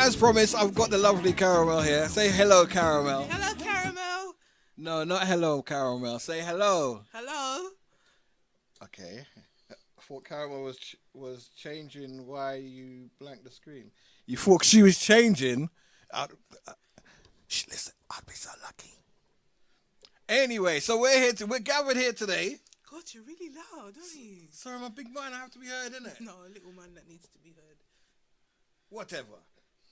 as promised, I've got the lovely Caramel here. Say hello, Caramel. Hello, Caramel. No, not hello, Caramel. Say hello. Hello. Okay. I thought Caramel was changing why you blanked the screen. You thought she was changing? Uh, listen, I'd be so lucky. Anyway, so we're gathered here today. God, you're really loud, aren't you? Sorry, I'm a big man. I have to be heard, innit? No, a little man that needs to be heard. Whatever.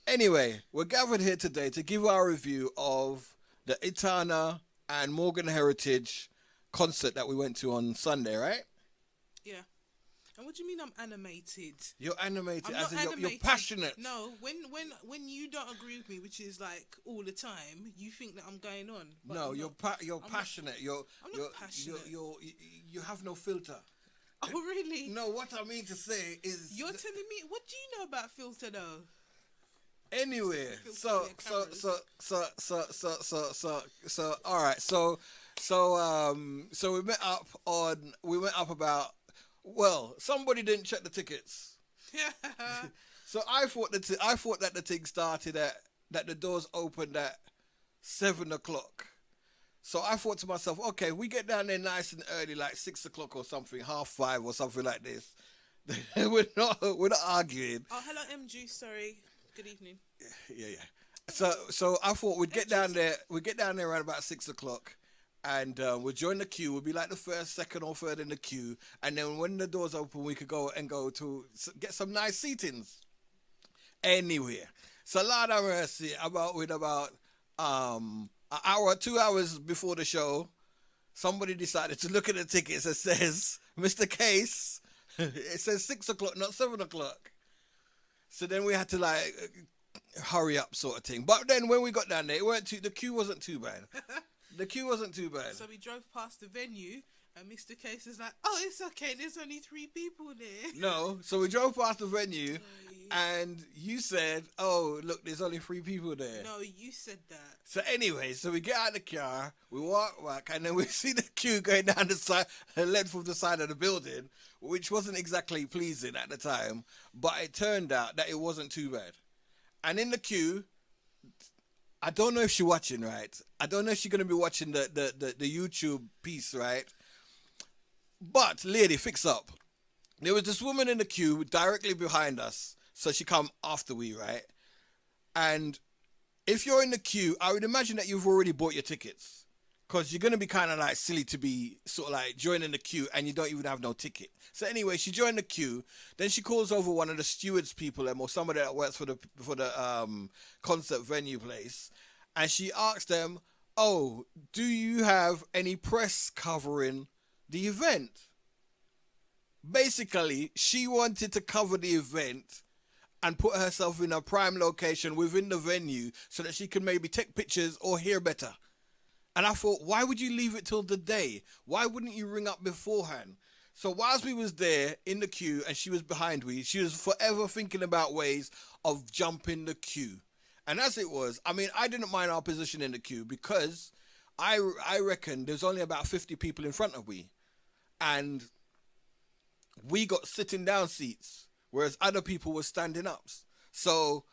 Anyway, we're gathered here today to give our review of the Itana and Morgan Heritage concert that we went to on Sunday, right? Yeah. And what do you mean I'm animated? You're animated, I'm as in not you're animated. passionate. No, when you don't agree with me, which is like all the time, you think that I'm going on. But No, I'm you're not. passionate. I'm not passionate. You have no filter. Oh, really? No, what I mean to say is You're telling me, what do you know about filter though? anyway. Filter So all right. So we went up about, well, somebody didn't check the tickets. So I thought that the thing started that the doors opened at 7 o'clock. So I thought to myself, okay, we get down there nice and early, like 6 o'clock or something, 4:30 or something like this. we're not arguing. Oh, hello, MG. Sorry. Good evening. Yeah. So I thought we'd get down there. We'd get down there around about 6 o'clock, and we'd join the queue. We'd be like the first, second, or third in the queue, and then when the doors open, we could go to get some nice seatings. Anywhere. So Lord have mercy, about an hour, 2 hours before the show, somebody decided to look at the tickets and says, Mr. Case, it says 6 o'clock, not 7 o'clock. So then we had to like hurry up, sort of thing. But then when we got down there, the queue wasn't too bad. The queue wasn't too bad. So we drove past the venue, and Mr. Case is like, "Oh, it's okay. There's only 3 people there." No, so we drove past the venue, and you said, "Oh, look, there's only 3 people there." No, you said that. So anyway, so we get out of the car, we walk back, and then we see the queue going down the length of the side of the building, which wasn't exactly pleasing at the time, but it turned out that it wasn't too bad. And in the queue, I don't know if she's watching, right? I don't know if she's going to be watching the YouTube piece, right? But, lady, fix up. There was this woman in the queue directly behind us, so she come after we, right? And if you're in the queue, I would imagine that you've already bought your tickets, because you're going to be kind of like silly to be sort of like joining the queue and you don't even have no ticket. So anyway, she joined the queue. Then she calls over one of the stewards people or somebody that works for the concert venue place, and she asks them, "Oh, do you have any press covering the event?" Basically, she wanted to cover the event and put herself in a prime location within the venue so that she could maybe take pictures or hear better. And I thought, why would you leave it till the day? Why wouldn't you ring up beforehand? So whilst we was there in the queue and she was behind me, she was forever thinking about ways of jumping the queue. And as it was, I mean, I didn't mind our position in the queue because I reckon there's only about 50 people in front of me. And we got sitting down seats, whereas other people were standing ups. So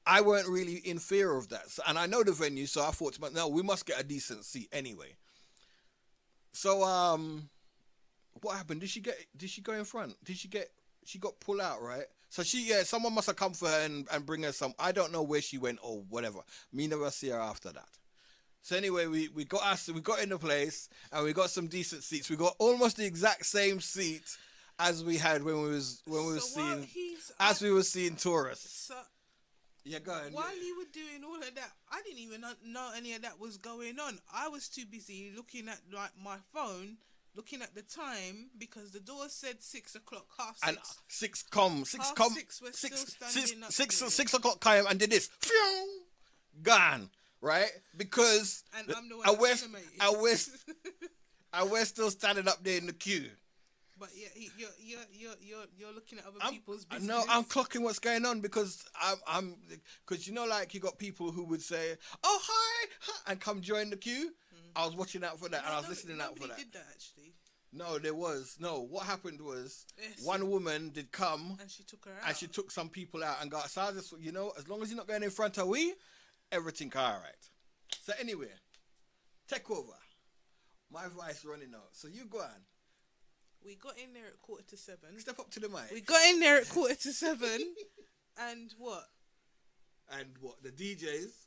I weren't really in fear of that. And I know the venue, so I thought to myself, no, we must get a decent seat anyway. So what happened? Did she go in front? She got pulled out, right? So someone must have come for her and bring her some, I don't know where she went or whatever. Me never see her after that. So anyway, we got in the place and we got some decent seats. We got almost the exact same seat as we had when we were seeing tourists. So yeah, go ahead. while you were doing all of that, I didn't even know any of that was going on. I was too busy looking at like my phone, looking at the time, because the door said 6 o'clock, half 6. And 6 we're still standing up there. 6 o'clock came and did this. Phew, gone, right? Because And I'm the one that's animated. we're still standing up there in the queue. But yeah, you're looking at other people's business. No, I'm clocking what's going on because because you know, like you got people who would say, "Oh hi," and come join the queue. I was watching out for that and I was listening out for that. Nobody did that actually. No, there was no. What happened was Yes. one woman did come And she took her out. and she took some people out and got. So I just, as long as you're not going in front of we, everything all right. So anyway, take over. My voice running out. So you go on. We got in there at 7:15. Step up to the mic. We got in there at 7:15. And what? And what the DJs?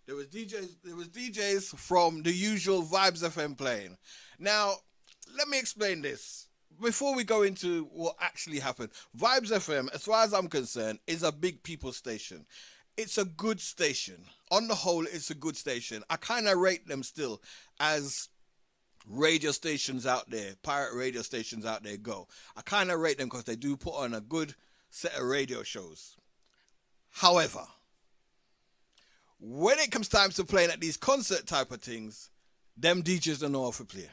There was DJs from the usual Vibes FM playing. Now, let me explain this. Before we go into what actually happened, Vibes FM, as far as I'm concerned, is a big people station. It's a good station. On the whole, it's a good station. I kind of rate them still as radio stations out there, pirate radio stations out there go. I kind of rate them because they do put on a good set of radio shows. However, when it comes time to playing at these concert type of things, them DJs don't know how to play.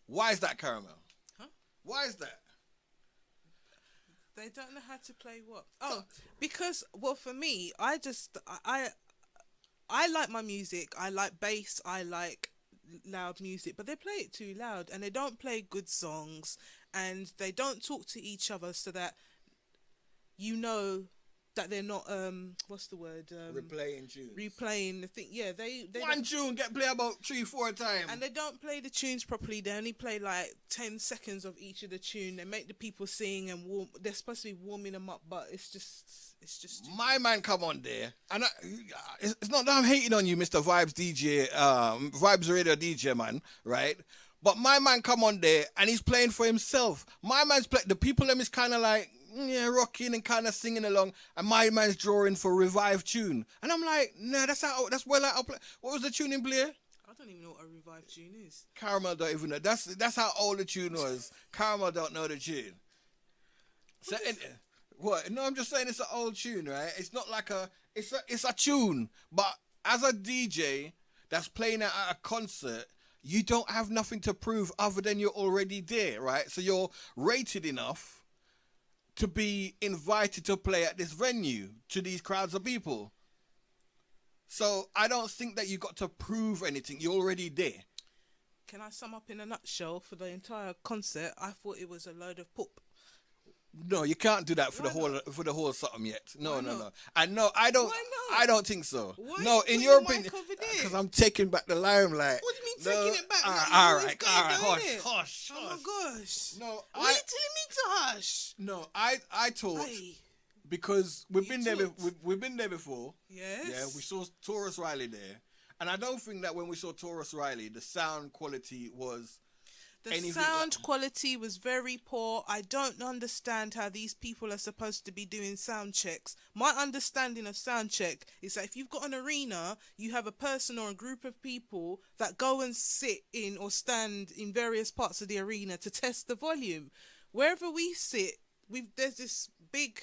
Why is that, Caramel? Huh? Why is that? They don't know how to play what? Oh, because, well, for me, I like my music. I like bass. I like loud music, but they play it too loud and they don't play good songs and they don't talk to each other so that you know that they're not what's the word, replaying tunes, replaying the thing. Yeah, they one tune get played about 3-4 times, and they don't play the tunes properly. They only play like 10 seconds of each of the tune. They make the people sing and warm. They're supposed to be warming them up, but it's just my man come on there, and it's not that I'm hating on you, Mr. Vibes DJ, Vibes Radio DJ man, right? But my man come on there and he's playing for himself. My man's the people them is kind of like rocking and kind of singing along, and my man's drawing for revive tune, and I'm like, nah, that's well I'll play. What was the tune in Blair? I don't even know what a revive tune is. Caramel don't even know. That's how old the tune was. Caramel don't know the tune. What? No, I'm just saying it's an old tune, right? It's not like it's a tune, but as a DJ that's playing at a concert, you don't have nothing to prove other than you're already there, right? So you're rated enough to be invited to play at this venue to these crowds of people. So I don't think that you got to prove anything. You're already there. Can I sum up in a nutshell for the entire concert? I thought it was a load of poop. No, you can't do that for the whole something yet. No. And no, I don't. Why not? I don't think so. Why No, you in put your your mic opinion, over there? because I'm taking back the limelight. What do you mean taking it back? Like, All you right, always go, don't it? hush. Oh my gosh. No, Why are you telling me to hush? No, I thought Hey. because we've You been there. talked. We've been there before. Yes. Yeah, we saw Taurus Riley there, and I don't think that when we saw Taurus Riley, the sound quality was. The anything sound quality was very poor. I don't understand how these people are supposed to be doing sound checks. My understanding of sound check is that if you've got an arena, you have a person or a group of people that go and sit in or stand in various parts of the arena to test the volume. Wherever we sit, there's this big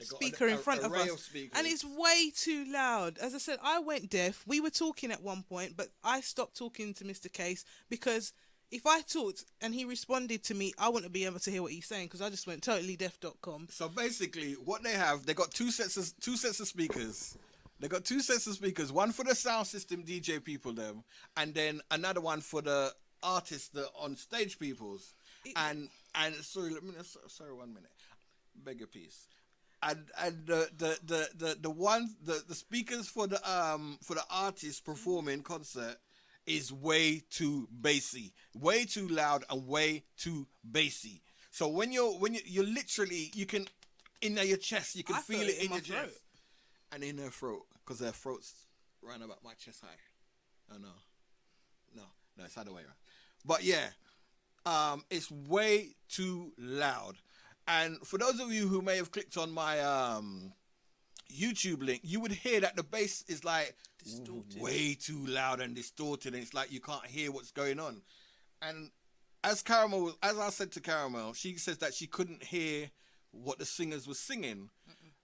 speaker in front of us, and it's way too loud. As I said, I went deaf. We were talking at one point, but I stopped talking to Mr. Case because if I talked and he responded to me, I wouldn't be able to hear what he's saying because I just went totally deaf.com. So basically, what they got two sets of speakers. They got two sets of speakers, one for the sound system DJ people them, and then another one for the artists, the on stage peoples. And sorry, 1 minute. Beg your peace. And the speakers for the artists performing concert is way too bassy, way too loud, and way too bassy. So when you're literally, you can in your chest, you can feel it in your chest and in her throat, because her throat's right about my chest high. Oh no, it's the other way around. But yeah, it's way too loud. And for those of you who may have clicked on my YouTube link, you would hear that the bass is like distorted, way too loud and distorted, and it's like you can't hear what's going on. And as I said to Caramel, she says that she couldn't hear what the singers were singing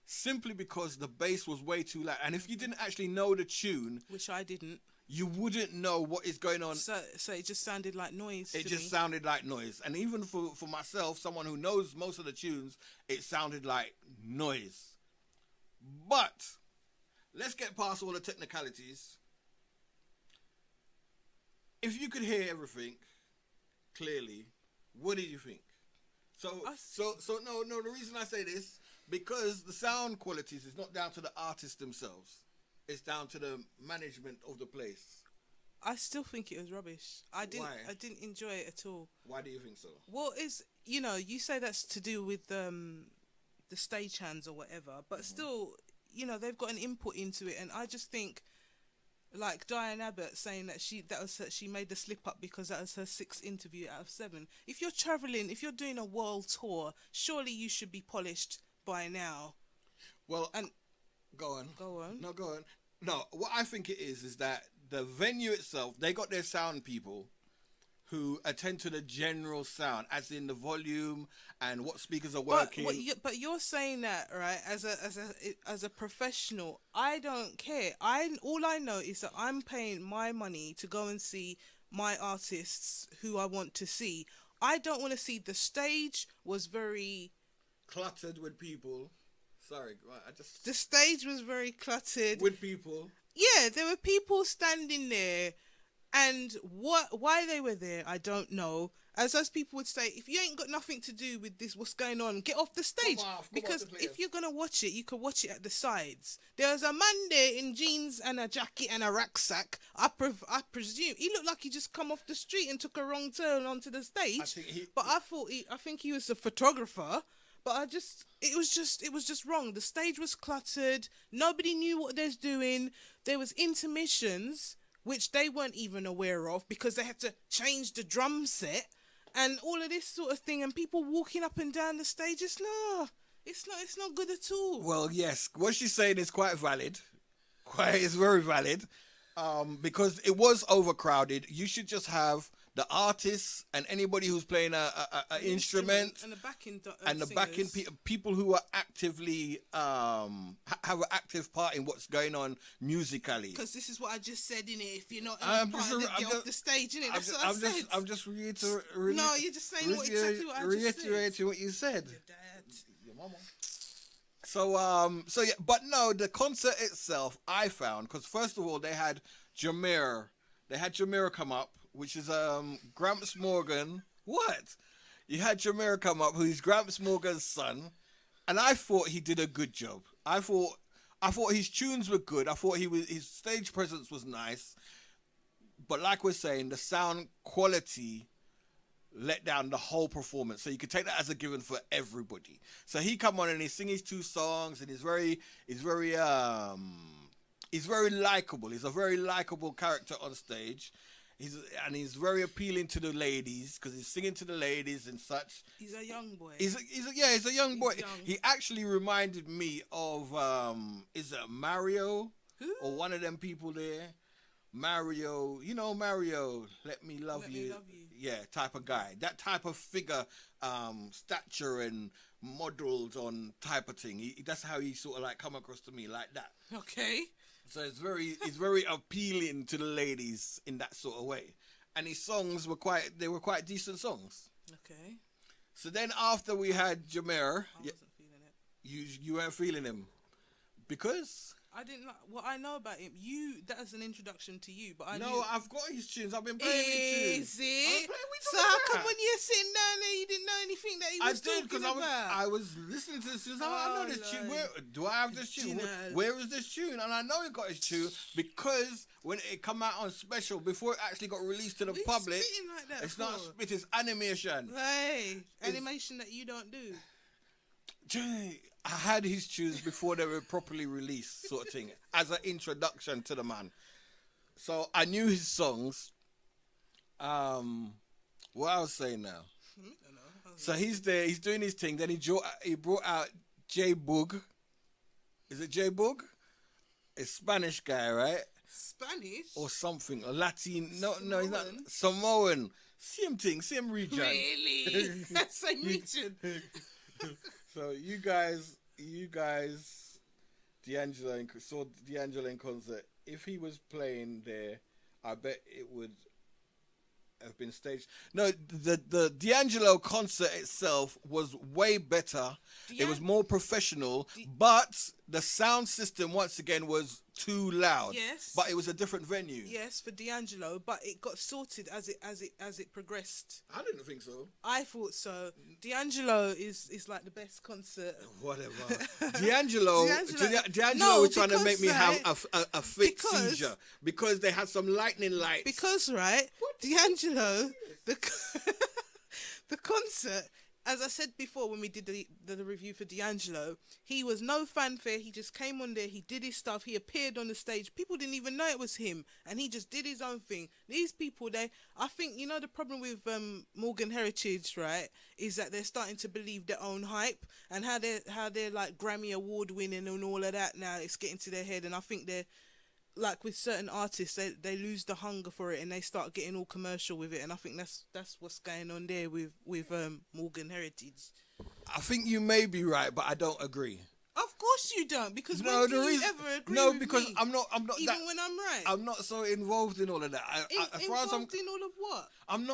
simply because the bass was way too loud. And if you didn't actually know the tune, which I didn't, you wouldn't know what is going on. So it just sounded like noise. It just sounded like noise. And even for myself, someone who knows most of the tunes, it sounded like noise. But let's get past all the technicalities. If you could hear everything, clearly. What did you think? So, no. The reason I say this, because the sound qualities is not down to the artists themselves. It's down to the management of the place. I still think it was rubbish. Why? I didn't enjoy it at all. Why do you think so? Well, you say that's to do with the stagehands or whatever, but still, they've got an input into it, and I just think, like Diane Abbott saying that she made the slip up because that was her 6th interview out of 7. If you're traveling, if you're doing a world tour, surely you should be polished by now. Well, and go on. No, go on. No, what I think it is that the venue itself, they got their sound people who attend to the general sound, as in the volume and what speakers are working. But you're saying that, right? As a professional, I don't care. All I know is that I'm paying my money to go and see my artists who I want to see. I don't want to see. The stage was very cluttered with people. Sorry, the stage was very cluttered with people. Yeah, there were people standing there, and why they were there, I don't know. As people would say, if you ain't got nothing to do with this, what's going on, get off the stage. Because if you're gonna watch it, you can watch it at the sides. There was a man there in jeans and a jacket and a rucksack. I presume he looked like he just come off the street and took a wrong turn onto the stage. I think he was the photographer. But it was just wrong. The stage was cluttered. Nobody knew what they was doing. There was intermissions, which they weren't even aware of because they had to change the drum set and all of this sort of thing. And people walking up and down the stage. It's not good at all. Well, yes, what she's saying is quite valid. It's very valid. Because it was overcrowded. You should just have the artists and anybody who's playing an instrument and the backing people who are actively have an active part in what's going on musically. Because this is what I just said, innit? If you're not get off the stage, innit? That's what I said. I'm just reiterating. No, you're just saying exactly what I just said. Reiterating what you said. Your dad. Your mama. So yeah, but no, the concert itself, I found, because first of all they had Jameer come up, which is Gramps Morgan. What? You had Jameer come up, who's Gramps Morgan's son, and I thought he did a good job. I thought his tunes were good. I thought his stage presence was nice, but like we're saying, the sound quality let down the whole performance. So you could take that as a given for everybody. So he come on and he sing his 2 songs, and he's very likable. He's a very likable character on stage. He's very appealing to the ladies because he's singing to the ladies and such. He's a young boy. He's a young boy. He actually reminded me of is it Mario? Who? Or one of them people there? Mario, Mario, let me love you. Yeah, type of guy. That type of figure, stature and models on type of thing. That's how he sort of like come across to me, like that. Okay. So it's very appealing to the ladies in that sort of way. And his songs were quite decent songs. Okay. So then after we had Jameer, I wasn't feeling it. You weren't feeling him. Because? I didn't like what I know about him. That is an introduction to you, but I've got his tunes. I've been playing his tunes. Is it? So how come when you're sitting down there, you didn't know anything that he was talking about? I was listening to this tunes. I know this tune. Where do I have this tune? Where is this tune? And I know he got his tune because when it come out on special, before it actually got released to the public, like that it's not spit. It's animation. Hey, animation that you don't do. Jay, I had his tunes before they were properly released, sort of thing, as an introduction to the man. So I knew his songs. What I was saying now. I don't know. So he's there, he's doing his thing. Then he brought out J Boog. Is it J Boog? A Spanish guy, right? Spanish? Or something. A Latin. No, he's not. Samoan. Same region. Really? Same region. So you guys, saw D'Angelo in concert. If he was playing there, I bet it would have been staged. No, the D'Angelo concert itself was way better. It was more professional, but the sound system once again was too loud. Yes. But it was a different venue. Yes, for D'Angelo, but it got sorted as it progressed. I didn't think so. I thought so. D'Angelo is like the best concert. Whatever. D'Angelo No, was trying to make because, me have right, a fake because- seizure because they had some lightning lights. Because, right, D'Angelo, the concert, as I said before when we did the review for D'Angelo, he was no fanfare. He just came on there. He did his stuff. He appeared on the stage. People didn't even know it was him. And he just did his own thing. These people, I think, the problem with Morgan Heritage, right, is that they're starting to believe their own hype and how they're like Grammy Award winning and all of that now. It's getting to their head. And I think they're, like with certain artists, they lose the hunger for it and they start getting all commercial with it, and I think that's what's going on there with Morgan Heritage. I think you may be right, but I don't agree. Of course you don't, because No, when the do you reason, ever agree no, with because me? I'm not Even that, when I'm right. I'm not so involved in all of that. As far as Involved in all of what? I'm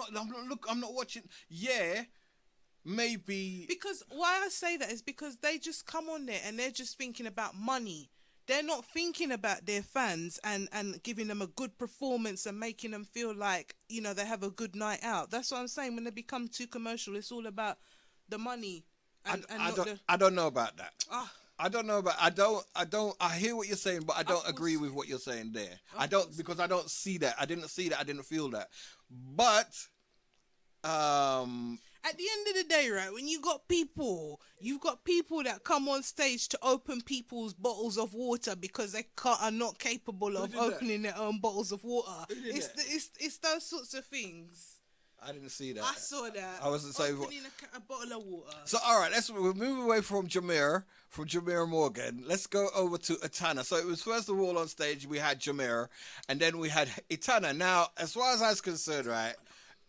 not watching. Yeah, maybe. Because why I say that is because they just come on there and they're just thinking about money. They're not thinking about their fans and giving them a good performance and making them feel like, they have a good night out. That's what I'm saying. When they become too commercial, it's all about the money. I don't know about that. I don't know about. I hear what you're saying, but I don't agree with what you're saying there. Because I don't see that. I didn't see that. I didn't feel that. But at the end of the day, right, when you've got people that come on stage to open people's bottles of water because they are not capable of opening their own bottles of water. It's those sorts of things. I didn't see that. I saw that. I wasn't saying opening a bottle of water. So all right, we'll move away from Jameer Morgan. Let's go over to Etana. So it was first of all on stage we had Jameer, and then we had Etana. Now, as far as I was concerned, right,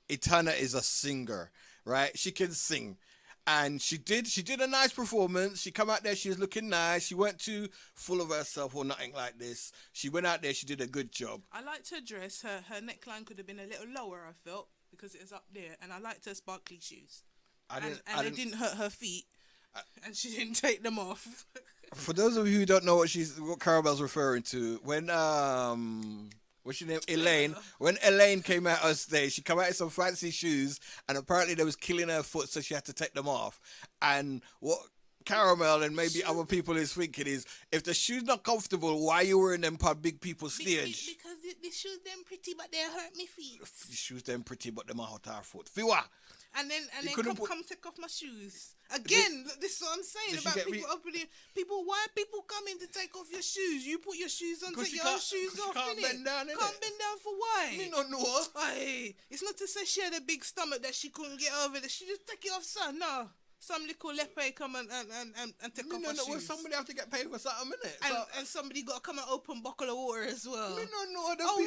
Etana is a singer. Right, she can sing, and she did a nice performance. She come out there, she was looking nice. She weren't too full of herself or nothing like this. She went out there, she did a good job. I liked her dress. Her neckline could have been a little lower, I felt, because it was up there, and I liked her sparkly shoes. They didn't hurt her feet, and she didn't take them off. For those of you who don't know what Caramel's referring to, when what's your name? Elaine. When Elaine came out on stage, she came out in some fancy shoes, and apparently they was killing her foot, so she had to take them off. And what Caramel and maybe other people is thinking is, if the shoes not comfortable, why you wearing them for big people stage? Because the shoes them pretty, but they hurt me feet. The shoes them pretty, but them hurt our foot. Fiwa. And then come take off my shoes. Again, this is what I'm saying about people opening. Why are people coming to take off your shoes? You put your shoes on, take your own shoes off, can't bend down, innit? Can't bend down for why? Me not know. Aye. It's not to say she had a big stomach that she couldn't get over it. She just take it off, son. No. Some little lepe come and take off her shoes. Well, somebody have to get paid for something, innit? And somebody got to come and open buckle of water as well. Me no know.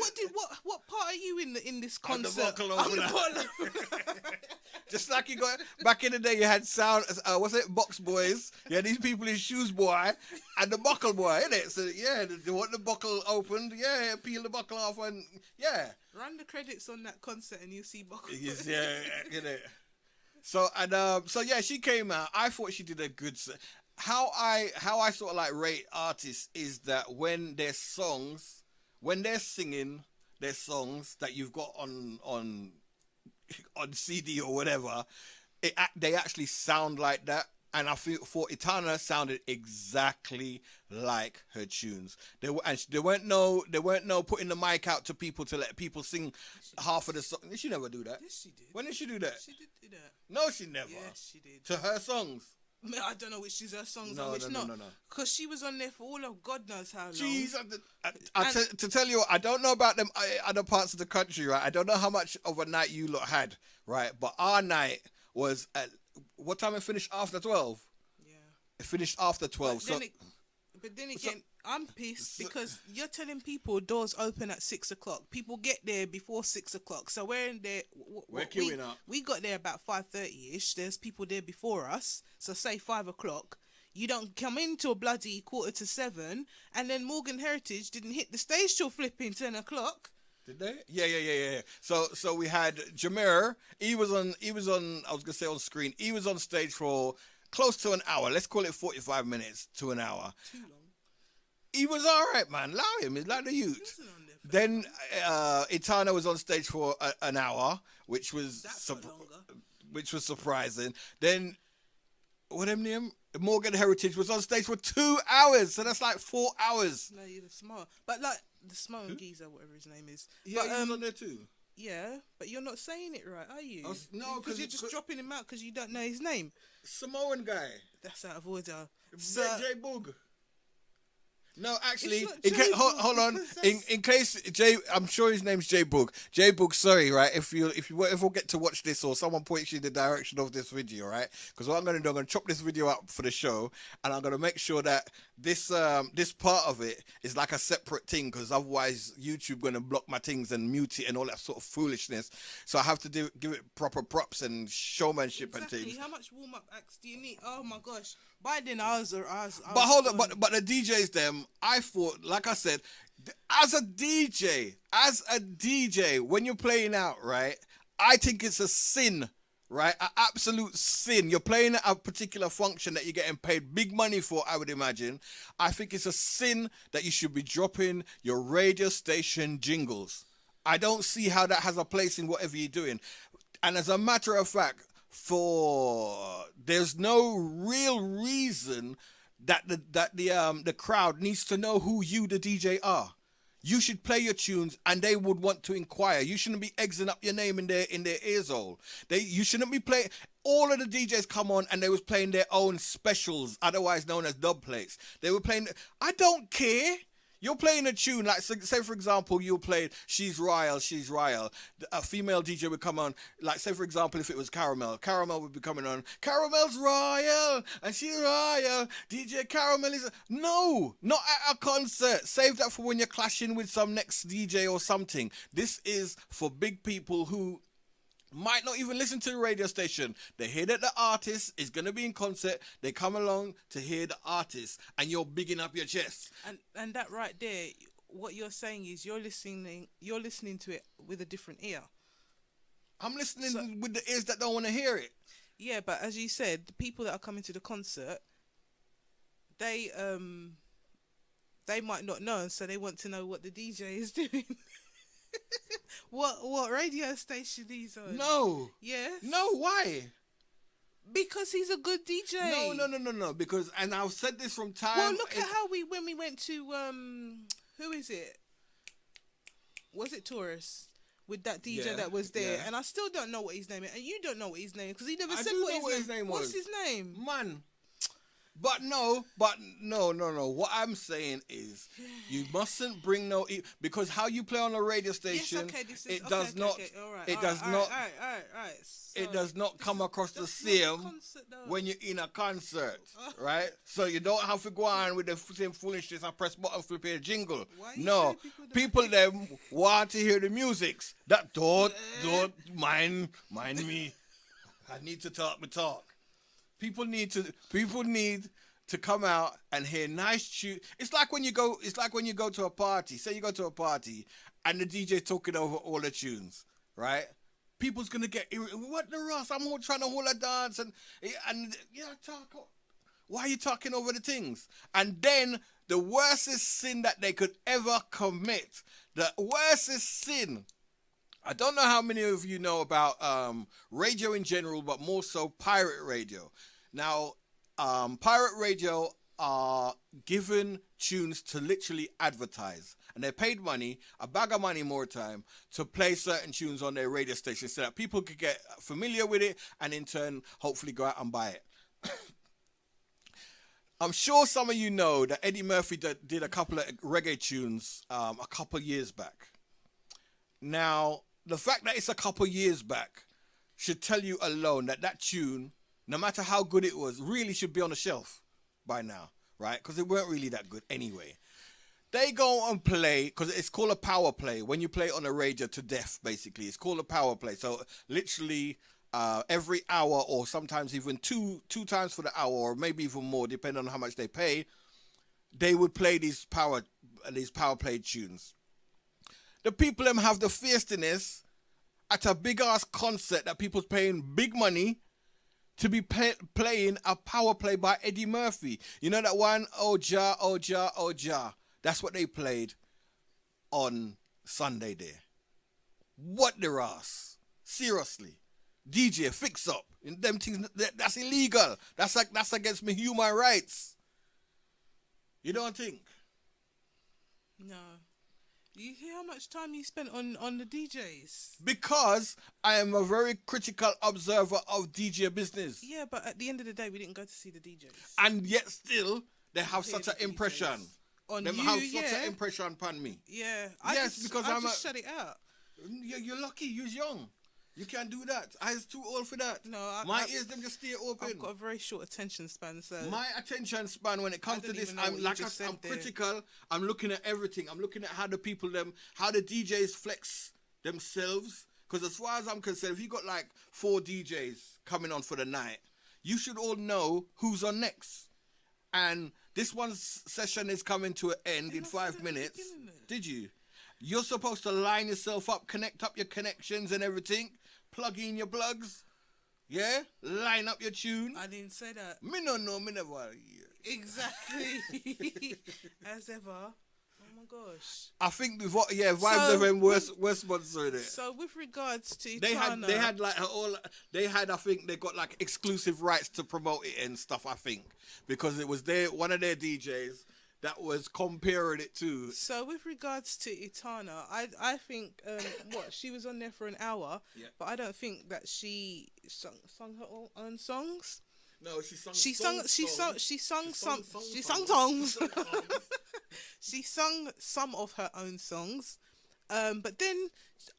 What part are you in this concert? The bottle Just like you got back in the day, you had Box Boys. You had these people in Shoes Boy and the Buckle Boy, innit? So yeah, they want the buckle opened. Yeah, peel the buckle off and yeah. Run the credits on that concert and you see Buckle. Yes, yeah, innit? So yeah, she came out. I thought she did a good. How I sort of like rate artists is that when they're singing their songs that you've got on CD or whatever, they actually sound like that. And I thought Etana sounded exactly like her tunes. There weren't no putting the mic out to people to let people sing half of the song. Did she never do that? Yes, she did. When did she do that? She did do that. No, she never. Yes, she did. To her songs. I don't know which is her songs No, and which no. not. Because she was on there for all of God knows how long. Jeez, to tell you, I don't know about them other parts of the country, right? I don't know how much of a night you lot had, right? But our night was at what time it finished? After 12. Yeah. It finished after 12. But then again, I'm pissed because you're telling people doors open at 6 o'clock. People get there before 6 o'clock. So we're in there. We're queuing up. We got there about 5:30ish. There's people there before us. So say 5 o'clock. You don't come in till bloody 6:45, and then Morgan Heritage didn't hit the stage till flipping 10 o'clock. Did they? Yeah. So we had Jameer. He was on. I was gonna say on screen. He was on stage for close to an hour. Let's call it 45 minutes to an hour. Too long. He was all right, man. Allow him. He's like the youth. Listen on there, Then Itana was on stage for an hour, which was That's not longer. which was surprising. Then what them name? Morgan Heritage was on stage for 2 hours, so that's like 4 hours. No, you're the smart. But like the smart geezer, whatever his name is. Yeah, but, he was on there too. Yeah, but you're not saying it right, are you? No, because you're just dropping him out because you don't know his name. Samoan guy, That's out of order. Jay Boog. No, actually, It's not in Jay hold Boog, on. because that's- In case Jay, I'm sure his name's Jay Boog. Jay Boog, sorry, right? If you ever get to watch this or someone points you in the direction of this video, right? Because what I'm gonna do, I'm gonna chop this video up for the show, and I'm gonna make sure that this part of it is like a separate thing, because otherwise YouTube gonna block my things and mute it and all that sort of foolishness. So I have to give it proper props and showmanship and Exactly. things. How much warm up acts do you need? Oh my gosh! By then I was But hold on, but the DJs them, I thought, like I said, as a DJ, when you're playing out, right, I think it's a sin, right, an absolute sin. You're playing at a particular function that you're getting paid big money for, I would imagine. I think it's a sin that you should be dropping your radio station jingles. I don't see how that has a place in whatever you're doing. And as a matter of fact, there's no real reason that the crowd needs to know who you, the DJ, are. You should play your tunes, and they would want to inquire. You shouldn't be egging up your name in their ears hole. You shouldn't be playing. All of the DJs come on, and they was playing their own specials, otherwise known as dub plates. They were playing. I don't care. You're playing a tune, like, say for example, you played She's Royal, She's Royal. A female DJ would come on, like, say for example, if it was Caramel would be coming on, Caramel's Royal, and she's Royal, DJ Caramel is... No, not at a concert. Save that for when you're clashing with some next DJ or something. This is for big people who might not even listen to the radio station. They hear that the artist is going to be in concert. They come along to hear the artist, and you're bigging up your chest. And that right there, what you're saying is you're listening to it with a different ear. I'm listening with the ears that don't want to hear it. Yeah, but as you said, the people that are coming to the concert, they might not know, so they want to know what the DJ is doing. What radio station he's on? No. Yes. No, why? Because he's a good DJ. No. Because, and I've said this from time. Well, look at how when we went to who is it? Was it Taurus? With that DJ that was there, and I still don't know what his name is, and you don't know what his name is because he never said what his name was. What's his name? Man. But no. What I'm saying is, you mustn't bring because how you play on a radio station, it does not come across the same when you're in a concert, right? So you don't have to go on with the same foolishness and press button to play a jingle. No, people them want to hear the musics. That don't mind me. I need to talk my talk. People need to come out and hear nice tune. It's like when you go to a party. Say you go to a party and the DJ's talking over all the tunes, right? People's gonna get what the Ross? I'm all trying to hold a dance and talk. Why are you talking over the things? And then the worstest sin that they could ever commit, the worstest sin. I don't know how many of you know about radio in general, but more so pirate radio. Now, pirate radio are given tunes to literally advertise. And they're paid money, a bag of money more time, to play certain tunes on their radio station so that people could get familiar with it and in turn, hopefully go out and buy it. I'm sure some of you know that Eddie Murphy did a couple of reggae tunes a couple years back. Now, the fact that it's a couple years back should tell you alone that tune, no matter how good it was, really should be on the shelf by now, right? Because it weren't really that good anyway. They go and play, because it's called a power play. When you play it on a radio to death, basically, it's called a power play. So literally every hour, or sometimes even two times for the hour, or maybe even more, depending on how much they pay, they would play these power play tunes. The people them have the fierceness at a big ass concert that people's paying big money to be playing a power play by Eddie Murphy. You know that one, oh ja, oh ja, oh ja. That's what they played on Sunday there. What the ass? Seriously. DJ, fix up. In them things, that's illegal. That's against my human rights. You don't think? No. You hear how much time you spent on the DJs? Because I am a very critical observer of DJ business. Yeah, but at the end of the day, we didn't go to see the DJs. And yet still, they have such an impression. On Them you, have such an impression upon me. Yeah. Because I just shut it out. You're lucky, you're young. You can't do that. I was too old for that. No, my ears them just stay open. I've got a very short attention span, so my attention span when it comes to this, I'm critical. I'm looking at everything. I'm looking at how the DJs flex themselves. Because as far as I'm concerned, if you got like 4 DJs coming on for the night, you should all know who's on next. And this one's session is coming to an end in 5 minutes. Did you? You're supposed to line yourself up, connect up your connections and everything. Plug in your plugs. Yeah? Line up your tune. I didn't say that. Me no know, me never. Exactly. As ever. Oh my gosh. I think Vibes of them were sponsored it. So with regards to they had I think they got like exclusive rights to promote it and stuff, I think. Because it was one of their DJs that was comparing it to. So with regards to Itana, I think she was on there for an hour, but I don't think that she sung her own songs. No, she sung songs. She sung some of her own songs. But then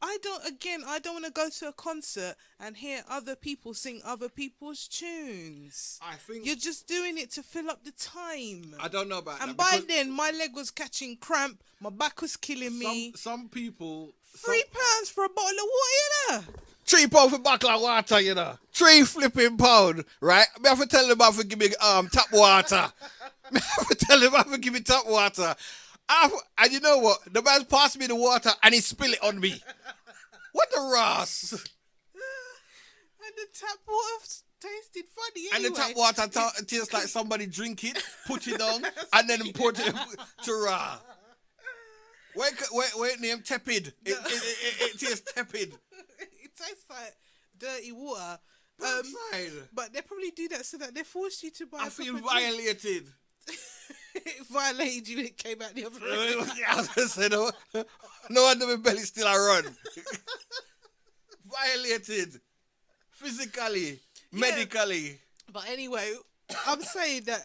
I don't want to go to a concert and hear other people sing other people's tunes. I think you're just doing it to fill up the time. I don't know about that. And by then, my leg was catching cramp. My back was killing me. Some people... £3 for a bottle of water, you know? £3 for a bottle of water, you know? £3 flipping pound, right? I have to tell them about to give me tap water. I have to tell them about to give me tap water. And you know what? The man's passed me the water and he spill it on me. What the Ross? And the tap water tasted funny anyway. And the tap water tastes like somebody drink it, put it on, and then put it to raw. Wait, name tepid. It tastes tepid. It tastes like dirty water. But they probably do that so that they force you to buy. I feel violated. It violated you when it came out the other end. I was going to say, no wonder my belly still a run. Violated. Physically. Medically. But anyway, I'm saying that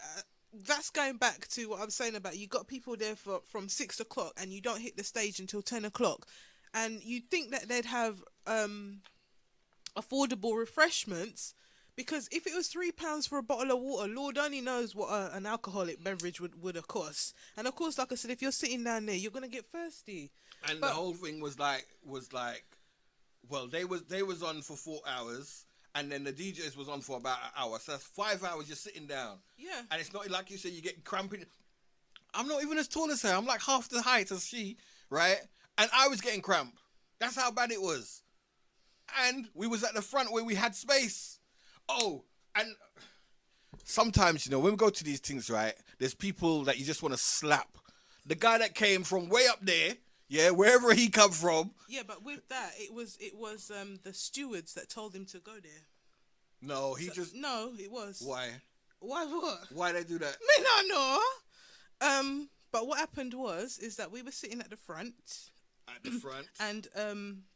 that's going back to what I'm saying about you got people there from 6 o'clock and you don't hit the stage until 10 o'clock. And you'd think that they'd have affordable refreshments. Because if it was £3 for a bottle of water, Lord only knows what an alcoholic beverage would have cost. And of course, like I said, if you're sitting down there, you're gonna get thirsty. And the whole thing was like, well, they was on for 4 hours, and then the DJs was on for about an hour. So that's 5 hours you're sitting down. Yeah. And it's not like you said you get cramping. I'm not even as tall as her. I'm like half the height as she, right? And I was getting cramp. That's how bad it was. And we was at the front where we had space. Oh, and sometimes, when we go to these things, right, there's people that you just want to slap. The guy that came from way up there, yeah, wherever he come from. Yeah, but with that, it was the stewards that told him to go there. No, No, it was. Why? Why what? Why they do that? Me not know. But what happened is that we were sitting at the front. At the front. And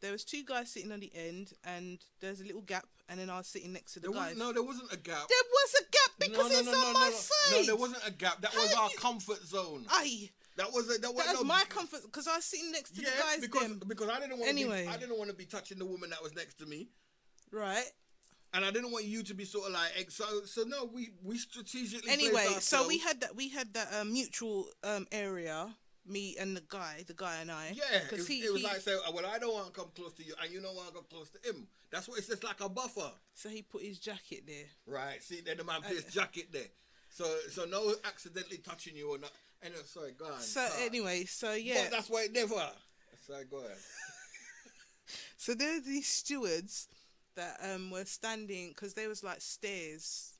there was 2 guys sitting on the end, and there's a little gap, and then I was sitting next to the guys. No, there wasn't a gap. There was a gap because it's on my side. No, there wasn't a gap. That was our comfort zone. Aye. That was my comfort because I was sitting next to the guys. Because I didn't want to be touching the woman that was next to me. Right. And I didn't want you to be sort of like so. No, we strategically. Anyway, so we had that mutual area. Me and the guy and I. Yeah, it was like, well, I don't want to come close to you, and you don't want to come close to him. That's what it's just like a buffer. So he put his jacket there. Right. See, then the man put his jacket there. So no accidentally touching you or not. Anyway, sorry, go on. So anyway, so yeah. But that's why it never. Sorry, go ahead. So there are these stewards that were standing because there was like stairs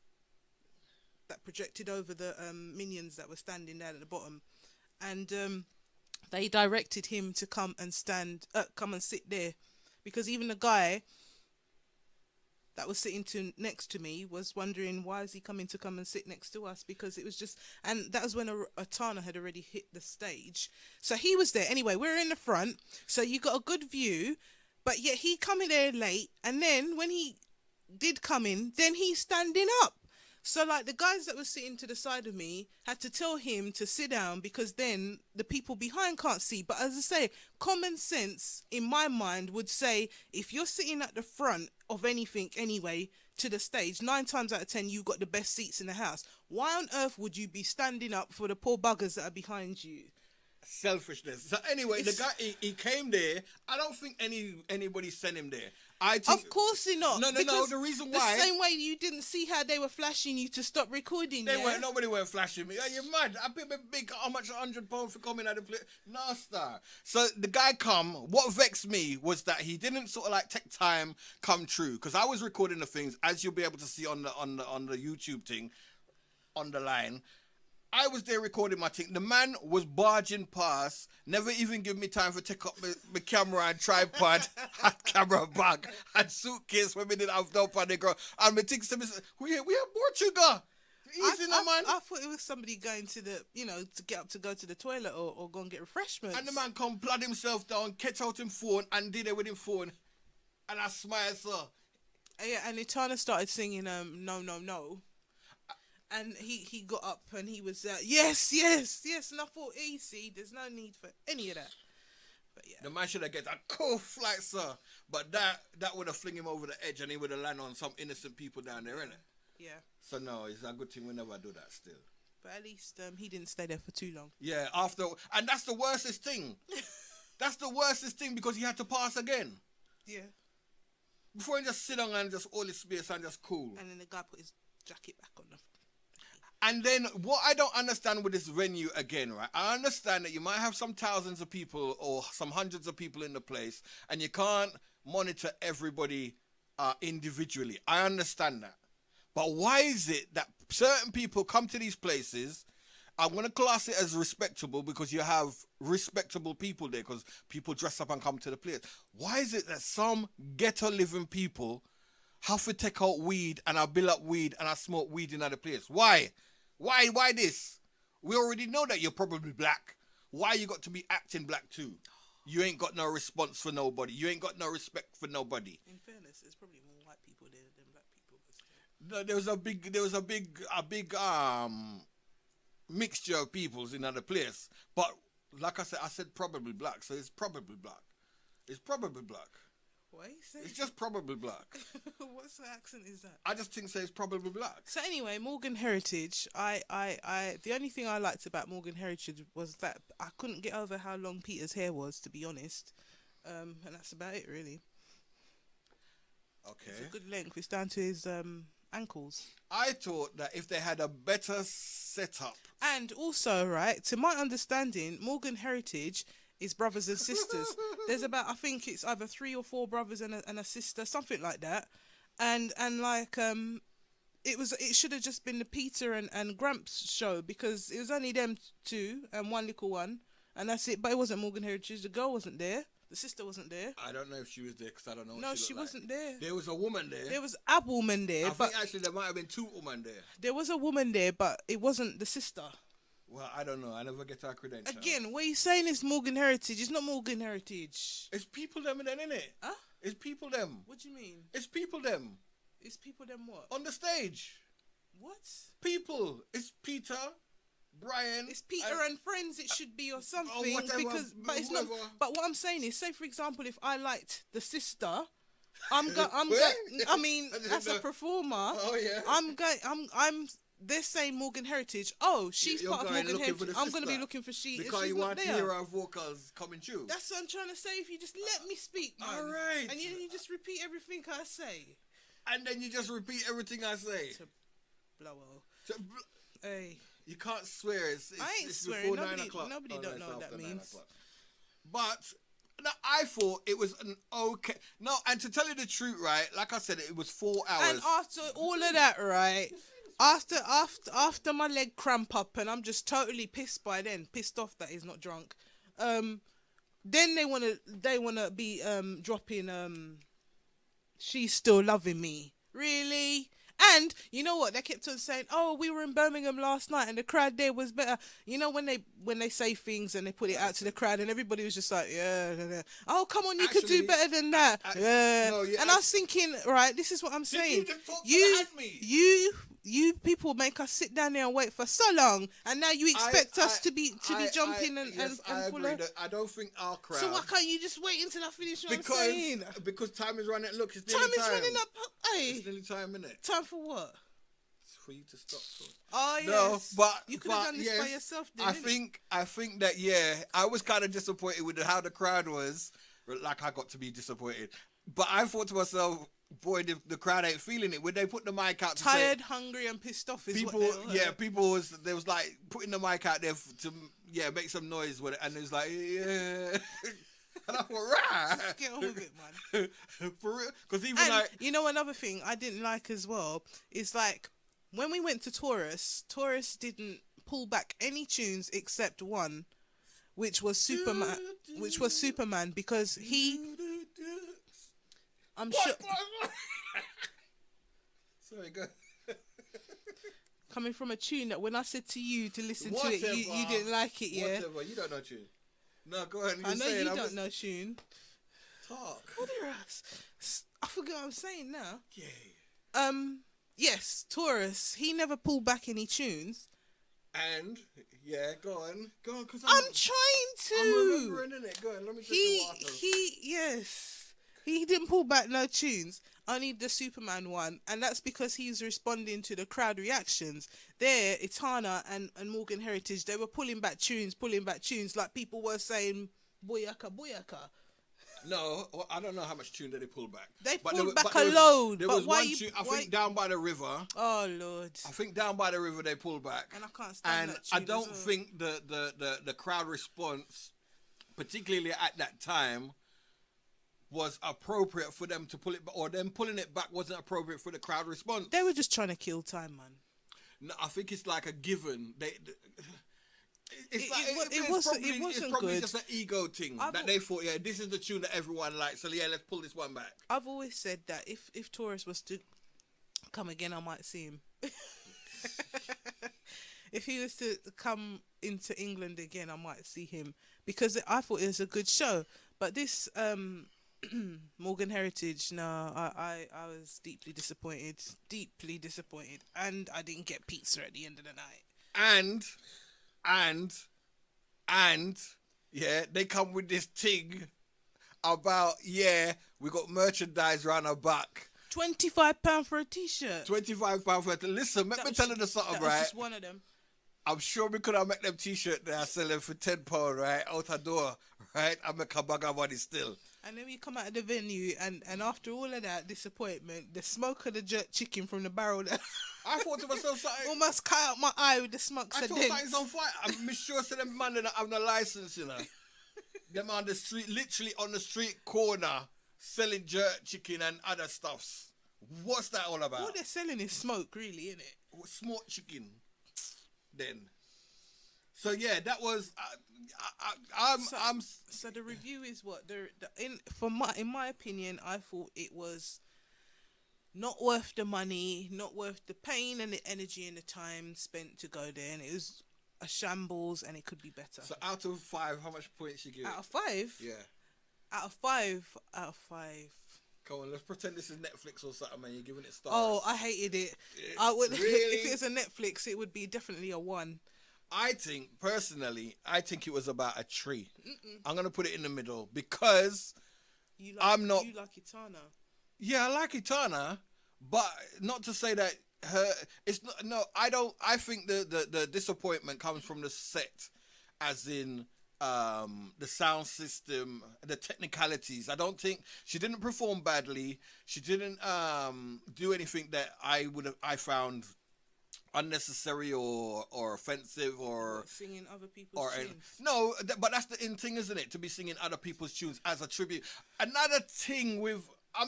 that projected over the minions that were standing down at the bottom. and they directed him to come and come and sit there, because even the guy that was sitting next to me was wondering why is he come and sit next to us, because it was just, and that was when a Tana had already hit the stage, so he was there anyway. We're in the front, so you got a good view, but yet he come in there late, and then when he did come in, then he's standing up. So, like, the guys that were sitting to the side of me had to tell him to sit down, because then the people behind can't see. But as I say, common sense in my mind would say, if you're sitting at the front of anything anyway to the stage, 9 times out of 10 you got the best seats in the house. Why on earth would you be standing up for the poor buggers that are behind you? Selfishness. So anyway, the guy, he came there. I don't think anybody sent him there. I think, of course not. No. The reason why, the same way you didn't see how they were flashing you to stop recording. Nobody were flashing me. Are you mad? I paid me big, how much, £100 for coming out of the place? No, star. So the guy come. What vexed me was that he didn't sort of like take time come true, because I was recording the things, as you'll be able to see on the YouTube thing, on the line. I was there recording my thing. The man was barging past, never even give me time for take up my camera and tripod, and camera bag, and suitcase when we didn't have no on the ground. And my things to me, we have more sugar. Easy now, man. I thought it was somebody going to the, to get up to go to the toilet or go and get refreshments. And the man come blood himself down, catch out him phone, and did it with him phone. And I smiled, sir. Yeah, and Itana started singing, No, No, No. And he got up and he was, yes. And I thought, see, there's no need for any of that. But yeah. The man should have get a cool flight, sir. But that would have fling him over the edge, and he would have landed on some innocent people down there, innit? Yeah. So no, it's a good thing we never do that still. But at least he didn't stay there for too long. Yeah, and that's the worstest thing. That's the worstest thing, because he had to pass again. Yeah. Before he just sit down and just all his space and just cool. And then the guy put his jacket back on. And then what I don't understand with this venue again, right? I understand that you might have some thousands of people or some hundreds of people in the place, and you can't monitor everybody individually. I understand that. But why is it that certain people come to these places? I'm going to class it as respectable, because you have respectable people there, because people dress up and come to the place. Why is it that some ghetto living people have to take out weed, and I bill up weed, and I smoke weed in other place? Why? Why this? We already know that you're probably black. Why you got to be acting black too? You ain't got no response for nobody. You ain't got no respect for nobody. In fairness, there's probably more white people there than black people. No, there was a big mixture of peoples in other place. But like I said probably black, so it's probably black. It's probably black. What are you saying? It's just probably black. What accent is that? I just think it's probably black. So anyway, Morgan Heritage. The only thing I liked about Morgan Heritage was that I couldn't get over how long Peter's hair was, to be honest. And that's about it, really. Okay. It's a good length. It's down to his ankles. I thought that if they had a better setup. And also, right, to my understanding, Morgan Heritage is brothers and sisters. There's about, I think it's either 3 or 4 brothers and a sister, something like that. And like it should have just been the Peter and Gramps show, because it was only them 2 and one little one, and that's it. But it wasn't Morgan Heritage. The girl wasn't there. The sister wasn't there. I don't know if she was there, because I don't know what no, she wasn't there. There was a woman there. There was a woman there. I think actually there might have been 2 women there. There was a woman there, but it wasn't the sister. Well, I don't know. I never get her credentials. Again, what you're saying is Morgan Heritage. It's not Morgan Heritage. It's people them then, innit? Huh? It's people them. What do you mean? It's people them. It's people them what? On the stage. What? People. It's Peter, Brian. It's Peter and friends. It should be or something. Or whatever, but it's not. whoever. But what I'm saying is, say for example, if I liked the sister, I mean, as a performer, I'm. They're saying Morgan Heritage. Oh, she's part of Morgan Heritage. I'm going to be looking for she. Because she's you not want to there. hear our vocals coming through. That's what I'm trying to say. If you just let me speak, man. All right. And you just repeat everything I say. And then you just repeat everything I say. To blow out. Hey. You can't swear. I ain't it's swearing. before 9 o'clock. Nobody don't know what that means. But no, I thought it was an okay. No, and to tell you the truth, right? Like I said, it was 4 hours. And after all of that, right? After my leg cramp up and I'm just totally pissed by then, pissed off that he's not drunk. Then they wanna be dropping She's Still Loving Me. Really? And you know what? They kept on saying, "Oh, we were in Birmingham last night, and the crowd there was better." You know when they say things and they put it out to the crowd, and everybody was just like, "Yeah, yeah, yeah. Oh, come on, you could do better than that." Yeah. No, yeah, and I was thinking, right, this is what I'm saying. You people make us sit down there and wait for so long, and now you expect us to be jumping and full of... I don't think our crowd. So why can't you just wait until I finish what I'm saying? Because time is running. Look, it's nearly time. Time is running up. Hey, it's nearly time, innit? Time for what? For you to stop. Oh yes. No, but you could have done this by yourself. Then, I think that I was kind of disappointed with how the crowd was. Like I got to be disappointed, but I thought to myself, boy, the crowd ain't feeling it. When they put the mic out, tired, hungry, and pissed off. People was like putting the mic out there to make some noise with it, and it was like and I thought, right, get on with it, man. For real, because even another thing I didn't like as well is like when we went to Taurus didn't pull back any tunes except one, which was Superman, because he. I'm sure. Sorry, go. Coming from a tune that when I said to you to listen to it, you didn't like it, yeah? Whatever, you don't know tune. No, go ahead. I know you don't know tune. Talk. What are us? I forget what I'm saying now. Yeah. Yes, Taurus. He never pulled back any tunes. And go on, because I'm trying to. I'm remembering it. Go on, let me take the water. He didn't pull back no tunes, only the Superman one, and that's because he's responding to the crowd reactions. There, Itana and Morgan Heritage, they were pulling back tunes, like people were saying, "Boyaka, boyaka." No, I don't know how much tune that they pulled back. They pulled back a load. There was one tune, I think Down by the River. Oh, Lord. I think Down by the River they pulled back. And I can't stand that tune. I don't think the crowd response, particularly at that time, was appropriate for them to pull it back, or them pulling it back wasn't appropriate for the crowd response. They were just trying to kill time, man. No, I think it's like a given. It wasn't probably good. Just an ego thing that they thought, this is the tune that everyone likes, so let's pull this one back. I've always said that if Taurus was to come again, I might see him. If he was to come into England again, I might see him, because I thought it was a good show. But this Morgan Heritage, no, I was deeply disappointed, and I didn't get pizza at the end of the night. And they come with this thing about we got merchandise round our back. £25 for a t-shirt. £25 for it. Listen, let me tell you something, right? That's just one of them. I'm sure we could have made them t-shirt there selling for £10, right? Out the door, right? I make a bag of money still. And then we come out of the venue, and after all of that disappointment, the smoke of the jerk chicken from the barrel that I thought to myself, something almost cut out my eye with the smoke. I thought something's on fire. I'm sure to them man that have no license, you know. Them on the street, literally on the street corner, selling jerk chicken and other stuffs. What's that all about? What they're selling is smoke, really, isn't it? Smoked chicken. Then. So that was. So the review is what in my opinion, I thought it was not worth the money, not worth the pain and the energy and the time spent to go there, and it was a shambles, and it could be better. So out of 5, how much points you give? Out of 5? Yeah. Out of 5. Come on, let's pretend this is Netflix or something, man. You're giving it stars. Oh, I hated it. I would really? If it was a Netflix, it would be definitely a 1. I think it was about a 3. I'm gonna put it in the middle because you like Itana. Yeah, I like Itana, but not to say that it's not. No, I don't. I think the disappointment comes from the set, as in the sound system, the technicalities. I don't think she didn't perform badly. She didn't do anything that I found unnecessary or offensive or singing other people's tunes. No, but that's the thing, isn't it? To be singing other people's tunes as a tribute. Another thing with, I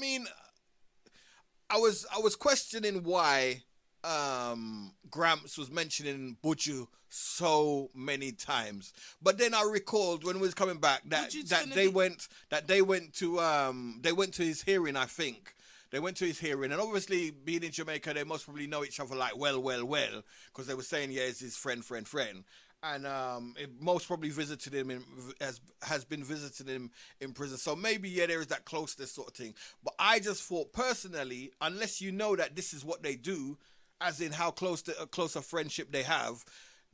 was questioning why Gramps was mentioning Buju so many times. But then I recalled when we was coming back that Buju's that gonna they be- went that they went to his hearing, I think. They went to his hearing, and obviously, being in Jamaica, they must probably know each other like well, because they were saying, yeah, it's his friend. And it most probably visited him has been visiting him in prison. So maybe yeah, there is that closeness sort of thing. But I just thought personally, unless you know that this is what they do, as in how close a friendship they have,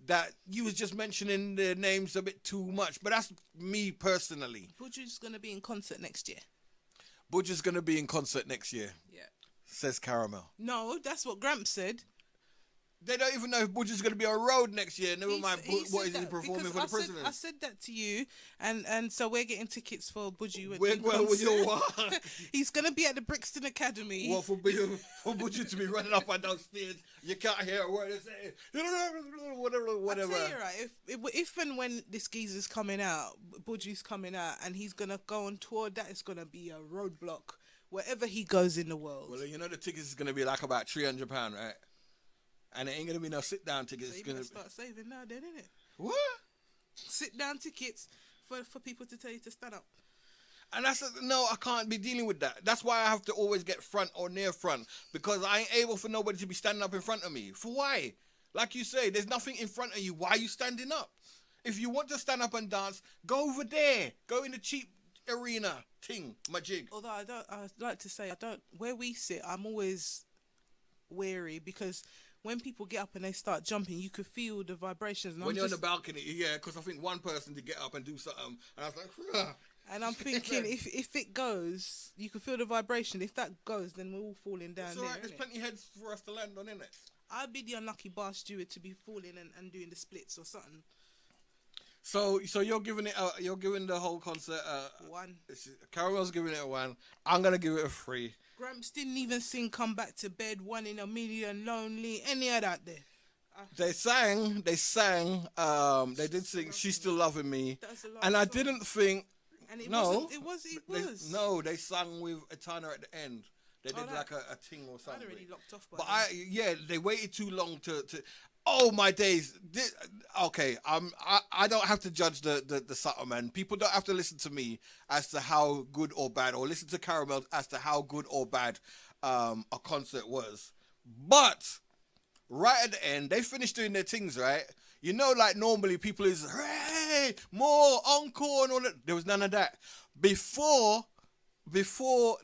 that you was just mentioning their names a bit too much. But that's me personally. Buju's gonna be in concert next year. Budge's gonna be in concert next year, Yeah. says Caramel. No, that's what Gramps said. They don't even know if Budge's going to be on road next year. Never He mind, s- he what said is he that performing because for the I president? said that to you, and so we're getting tickets for Buju. Well, with your what? He's gonna be at the Brixton Academy. Well, for Budge to be running up and down stairs, you can't hear a word they say. Whatever. I tell you right, if and when this geezer's coming out, Buju's coming out, and he's gonna go on tour, that is gonna be a roadblock wherever he goes in the world. Well, you know the tickets is going to be like about £300, right? And it ain't going to be no sit-down tickets. So you It's better going to start saving now, then, innit? What? Sit down tickets for people to tell you to stand up. And no, I can't be dealing with that. That's why I have to always get front or near front, because I ain't able for nobody to be standing up in front of me. For why? Like you say, there's nothing in front of you. Why are you standing up? If you want to stand up and dance, go over there. Go in the cheap arena thing, my jig. Although I'd like to say, where we sit, I'm always wary because when people get up and they start jumping, you could feel the vibrations. And When you're on the balcony, yeah, because I think one person did get up and do something, and I was like, "Rah." And I'm thinking, if it goes, you can feel the vibration. If that goes, then we're all falling down It's there. alright, there's innit? plenty heads for us to land on, innit? I'd be the unlucky bar steward to be falling and doing the splits or something. So you're giving the whole concert One. Caramel's giving it a 1. I'm gonna give it a 3. Gramps didn't even sing "Come Back to Bed," "One in a Million," "Lonely," any of that there. They sang, they did sing "She's Still Loving Me," That's a lot and of I songs. didn't think. And it No, wasn't, it was. They sang with Etana at the end. They did like a thing or I'd something. already locked off by But then. they waited too long to. Oh my days! Okay, I don't have to judge the Sutter man. People don't have to listen to me as to how good or bad, or listen to Caramel as to how good or bad a concert was. But right at the end, they finished doing their things, right? You know, like normally people is hey more encore and all that. There was none of that. Before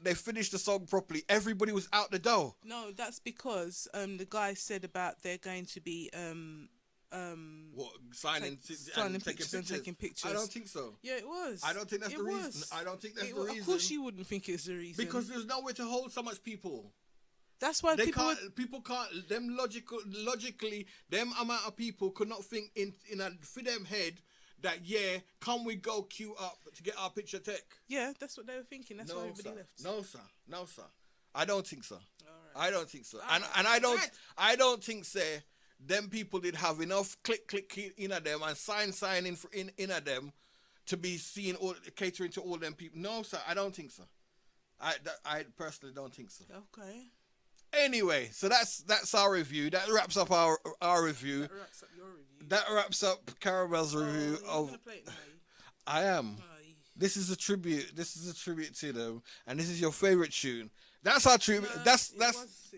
they finished the song properly, everybody was out the door. No, that's because the guy said about they're going to be What, signing and taking pictures? I don't think so. Yeah, it was. I don't think that's It the reason. was. I don't think that's It the wa- reason. Of course, you wouldn't think it's the reason Because there's nowhere to hold so much people. that's why They people. can't. People can't. Them logically, them amount of people could not think in a for them head that can we go queue up to get our picture take? Yeah, that's what they were thinking. That's why No, everybody sir. left. No, sir. I don't think so. Alright. I don't think so. Alright. And I don't. Alright. I don't think them people did have enough click in at them and sign in at them to be seen or catering to all them people. No, sir. I don't think so. I personally don't think so. Okay. Anyway, so that's our review. That wraps up our review. That wraps up your review. That wraps up Caramel's review You're of. gonna play it now, you? I am. Oh, you- This is a tribute. This is a tribute to them, and this is your favorite tune. That's our tribute. No, That's it was.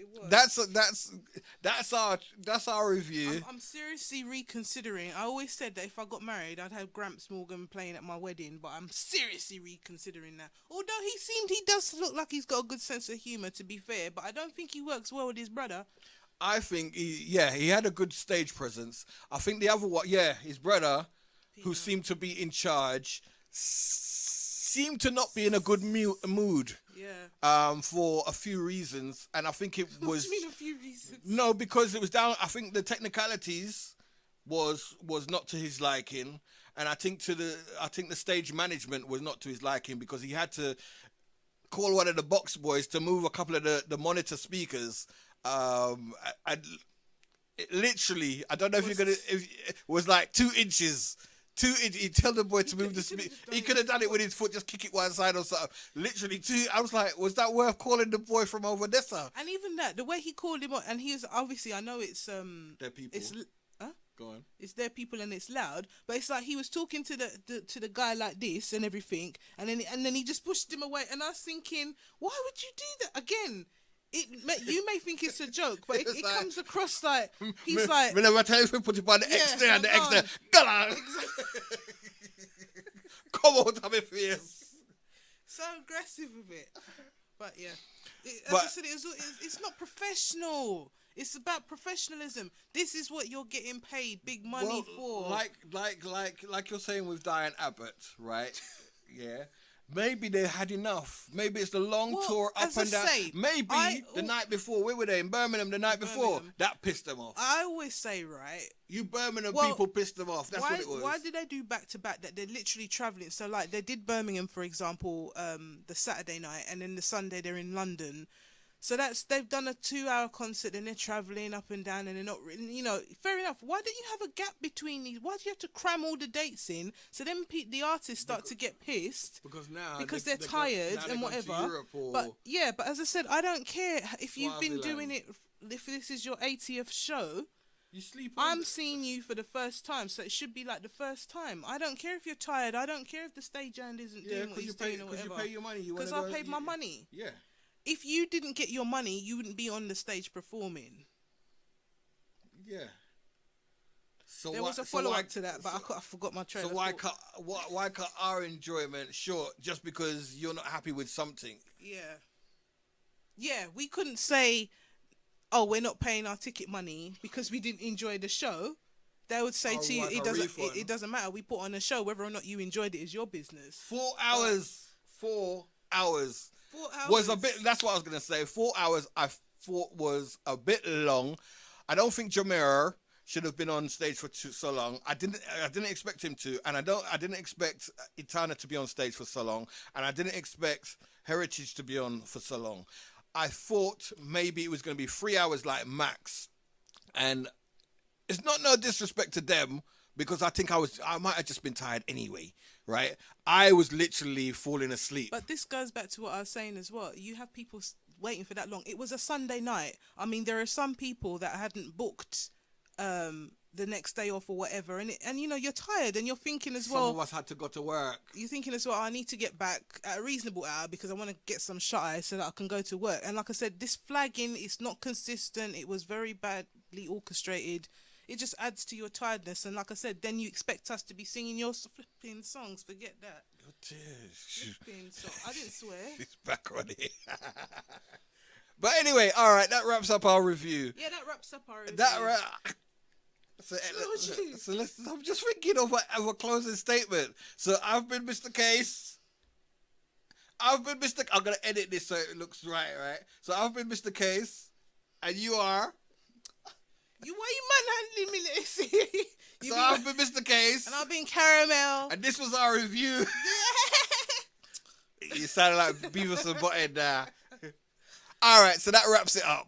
that's our review. I'm seriously reconsidering. I always said that if I got married, I'd have Gramps Morgan playing at my wedding, but I'm seriously reconsidering that. Although he does look like he's got a good sense of humour, to be fair, but I don't think he works well with his brother. I think he had a good stage presence. I think the other one, his brother, who seemed to be in charge, seemed to not be in a good mood. Yeah. For a few reasons, and I think it What was do you mean a few reasons? no, because it was down. I think the technicalities was not to his liking, and I think the stage management was not to his liking because he had to call one of the box boys to move a couple of the monitor speakers. Literally, I don't know if it was like 2 inches He tell the boy to move the he could've speed. just done He it could have done it with his foot, just kick it one side or something. Literally two. I was like, was that worth calling the boy from over Odessa? And even that, the way he called him, and he was obviously, I know it's They're people. Go on. it's their people and it's loud, but it's like he was talking to the guy like this and everything, and then he just pushed him away, and I was thinking, why would you do that again? You may think it's a joke, but it like, comes across like he's like. Whenever I tell you to put it on the X there and the X there, gala. Come on, have it fierce. So aggressive with it, but yeah, as But- I said, it's not professional. It's about professionalism. This is what you're getting paid big money for. Like you're saying with Diane Abbott, right? Yeah. Maybe they had enough. Maybe it's the long tour up as I and down. say, Maybe the night before, where were they? In Birmingham the night before. Birmingham. That pissed them off. I always say, right. You Birmingham Well, people pissed them off. That's what it was. Why did they do back to back? That they're literally traveling. So like they did Birmingham, for example, the Saturday night, and then the Sunday they're in London. So they've done a 2-hour concert and they're traveling up and down and they're not, fair enough. Why don't you have a gap between these? Why do you have to cram all the dates in? So then the artists start to get pissed because they're tired and whatever. But as I said, I don't care if you've been doing it. If this is your 80th show, you sleep. I'm seeing you for the first time, so it should be like the first time. I don't care if you're tired. I don't care if the stage hand isn't doing what he's doing or whatever. Because you pay your money. Because I paid my money. Yeah. If you didn't get your money, you wouldn't be on the stage performing. Yeah. So there was a follow-up to that, but I forgot my train. So why cut our enjoyment short just because you're not happy with something? Yeah, we couldn't say, oh, we're not paying our ticket money because we didn't enjoy the show. They would say to you, it doesn't matter. We put on a show. Whether or not you enjoyed it is your business. 4 hours. 4 hours. 4 hours was a bit. That's what I was gonna say. 4 hours I thought was a bit long. I don't think Jameer should have been on stage for so long. I didn't expect him to, and I didn't expect Etana to be on stage for so long, and I didn't expect Heritage to be on for so long. I thought maybe it was going to be 3 hours like max, and it's not no disrespect to them because I think I might have just been tired anyway. Right, I was literally falling asleep. But this goes back to what I was saying as well. You have people waiting for that long. It was a Sunday night. I mean, there are some people that hadn't booked the next day off or whatever, and you're tired and you're thinking as well. Some of us had to go to work. You're thinking as well, I need to get back at a reasonable hour because I want to get some shut-eye so that I can go to work. And like I said, this flagging is not consistent. It was very badly orchestrated. It just adds to your tiredness, and like I said, then you expect us to be singing your flipping songs. Forget that. Flipping song. I didn't swear. She's back on it. But anyway, all right, that wraps up our review. Yeah, that wraps up our review. I'm just thinking of a closing statement. So I've been Mr. Case. I'm gonna edit this so it looks right. So I've been Mr. Case, and you are. Why you manhandling me, Lacey? So I've been Mr. Case. And I've been Caramel. And this was our review. You sounded like Beavis and Butthead now. All right, so that wraps it up.